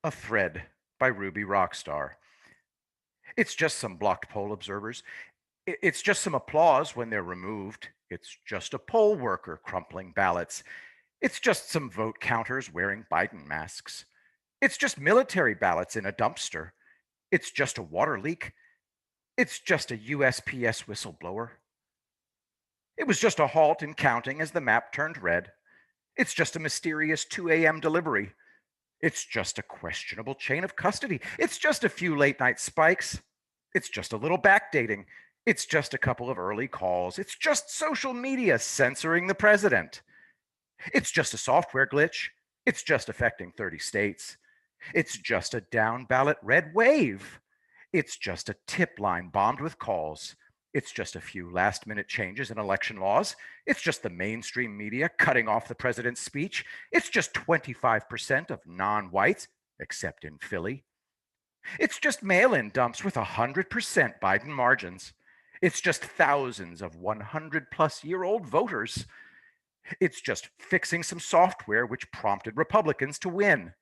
A Thread by Ruby Rockstar. It's just some blocked poll observers. It's just some applause when they're removed. It's just a poll worker crumpling ballots. It's just some vote counters wearing Biden masks. It's just military ballots in a dumpster. It's just a water leak. It's just a USPS whistleblower. It was just a halt in counting as the map turned red. It's just a mysterious 2 a.m. delivery. It's just a questionable chain of custody. It's just a few late night spikes. It's just a little backdating. It's just a couple of early calls. It's just social media censoring the president. It's just a software glitch. It's just affecting 30 states. It's just a down ballot red wave. It's just a tip line bombed with calls. It's just a few last minute changes in election laws. It's just the mainstream media cutting off the president's speech. It's just 25% of non whites, except in Philly. It's just mail in dumps with 100% Biden margins. It's just thousands of 100-plus-year-old voters. It's just fixing some software which prompted Republicans to win.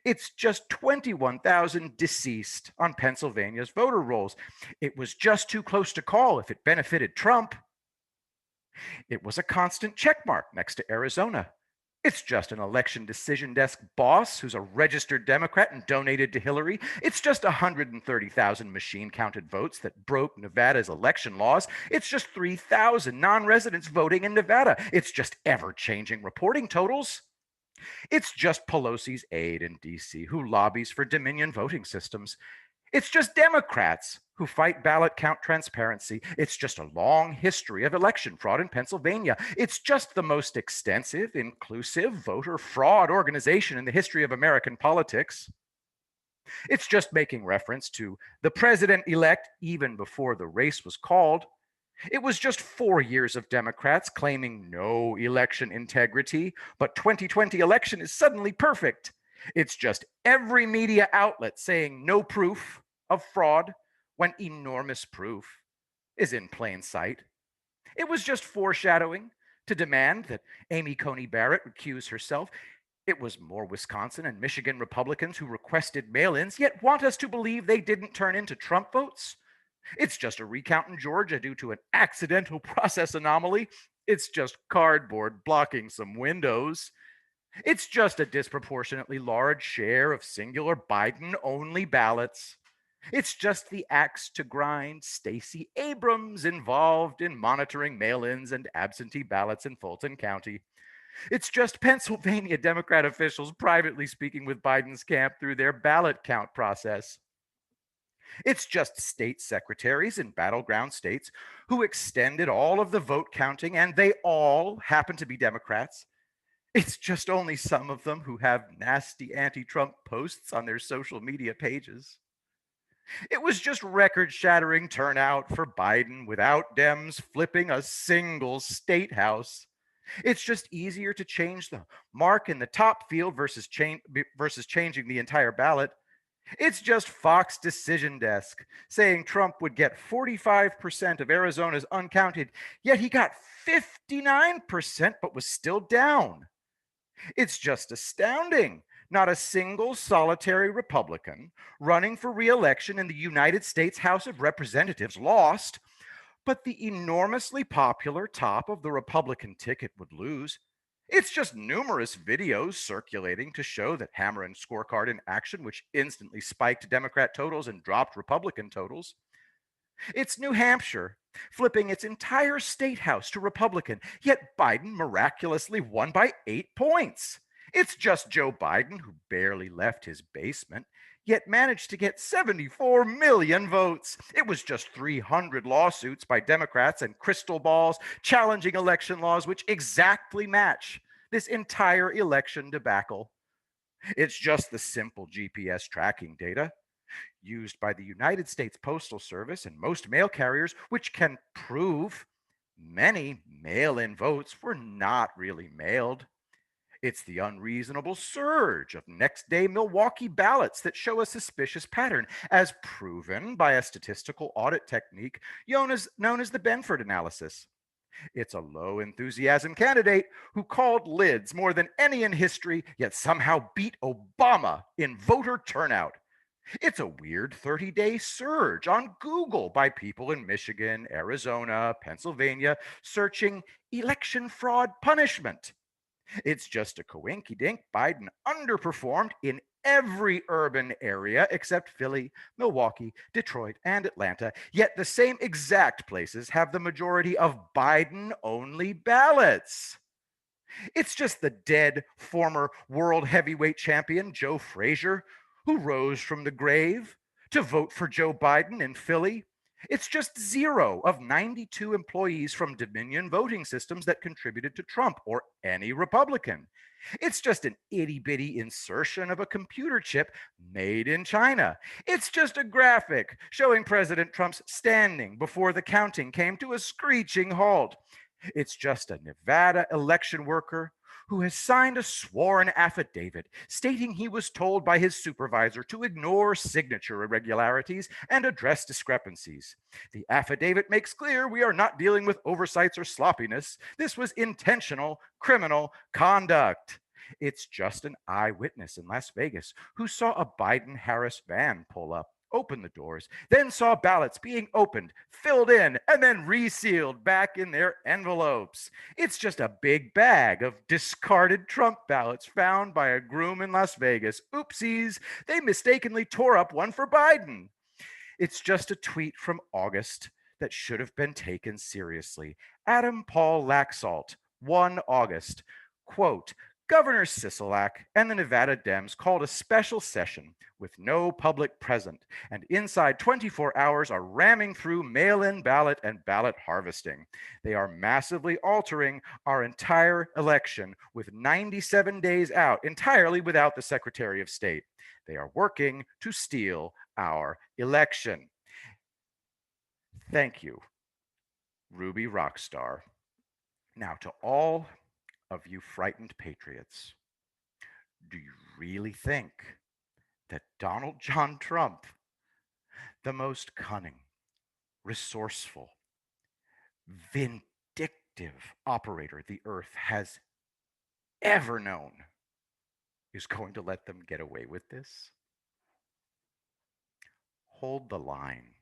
It's just 21,000 deceased on Pennsylvania's voter rolls. It was just too close to call if it benefited Trump. It was a constant checkmark next to Arizona. It's just an election decision desk boss who's a registered Democrat and donated to Hillary. It's just 130,000 machine counted votes that broke Nevada's election laws. It's just 3,000 non residents voting in Nevada. It's just ever changing reporting totals. It's just Pelosi's aide in DC who lobbies for Dominion voting systems. It's just Democrats who fight ballot count transparency. It's just a long history of election fraud in Pennsylvania. It's just the most extensive, inclusive voter fraud organization in the history of American politics. It's just making reference to the president elect even before the race was called. It was just 4 years of Democrats claiming no election integrity, but 2020 election is suddenly perfect. It's just every media outlet saying no proof of fraud when enormous proof is in plain sight. It was just foreshadowing to demand that Amy Coney Barrett recuse herself. It was more Wisconsin and Michigan Republicans who requested mail ins, yet want us to believe they didn't turn into Trump votes. It's just a recount in Georgia due to an accidental process anomaly. It's just cardboard blocking some windows. It's just a disproportionately large share of singular Biden only ballots. It's just the axe to grind Stacey Abrams involved in monitoring mail ins and absentee ballots in Fulton County. It's just Pennsylvania Democrat officials privately speaking with Biden's camp through their ballot count process. It's just state secretaries in battleground states who extended all of the vote counting, and they all happen to be Democrats. It's just only some of them who have nasty anti Trump posts on their social media pages. It was just record shattering turnout for Biden without Dems flipping a single state house. It's just easier to change the mark in the top field versus changing the entire ballot. It's just Fox Decision Desk saying Trump would get 45% of Arizona's uncounted, yet he got 59% but was still down. It's just astounding. Not a single solitary Republican running for re-election in the United States House of Representatives lost, but the enormously popular top of the Republican ticket would lose. It's just numerous videos circulating to show that hammer and scorecard in action, which instantly spiked Democrat totals and dropped Republican totals. It's New Hampshire, flipping its entire state house to Republican, yet Biden miraculously won by 8 points. It's just Joe Biden, who barely left his basement, yet managed to get 74 million votes. It was just 300 lawsuits by Democrats and crystal balls challenging election laws which exactly match this entire election debacle. It's just the simple GPS tracking data used by the United States Postal Service and most mail carriers, which can prove many mail in votes were not really mailed. It's the unreasonable surge of next day Milwaukee ballots that show a suspicious pattern, as proven by a statistical audit technique known as the Benford analysis. It's a low enthusiasm candidate who called lids more than any in history, yet somehow beat Obama in voter turnout. It's a weird 30-day surge on Google by people in Michigan, Arizona, Pennsylvania, searching election fraud punishment. It's just a coinky dink. Biden underperformed in every urban area except Philly, Milwaukee, Detroit, and Atlanta. Yet the same exact places have the majority of Biden only ballots. It's just the dead former world heavyweight champion, Joe Frazier, who rose from the grave to vote for Joe Biden in Philly. It's just 0 of 92 employees from Dominion voting systems that contributed to Trump or any Republican. It's just an itty bitty insertion of a computer chip made in China. It's just a graphic showing President Trump's standing before the counting came to a screeching halt. It's just a Nevada election worker who has signed a sworn affidavit stating he was told by his supervisor to ignore signature irregularities and address discrepancies. The affidavit makes clear we are not dealing with oversights or sloppiness. This was intentional criminal conduct. It's just an eyewitness in Las Vegas who saw a Biden Harris van pull up, open the doors, then saw ballots being opened, filled in, and then resealed back in their envelopes. It's just a big bag of discarded Trump ballots found by a groom in Las Vegas. Oopsies, they mistakenly tore up one for Biden. It's just a tweet from August that should have been taken seriously. Adam Paul Laxalt, 1 August, quote, Governor Sisolak and the Nevada Dems called a special session with no public present, and inside 24 hours are ramming through mail-in ballot and ballot harvesting. They are massively altering our entire election with 97 days out, entirely without the Secretary of State. They are working to steal our election. Thank you, Ruby Rockstar. Now, to all of you frightened patriots, do you really think that Donald John Trump, the most cunning, resourceful, vindictive operator the earth has ever known, is going to let them get away with this? Hold the line.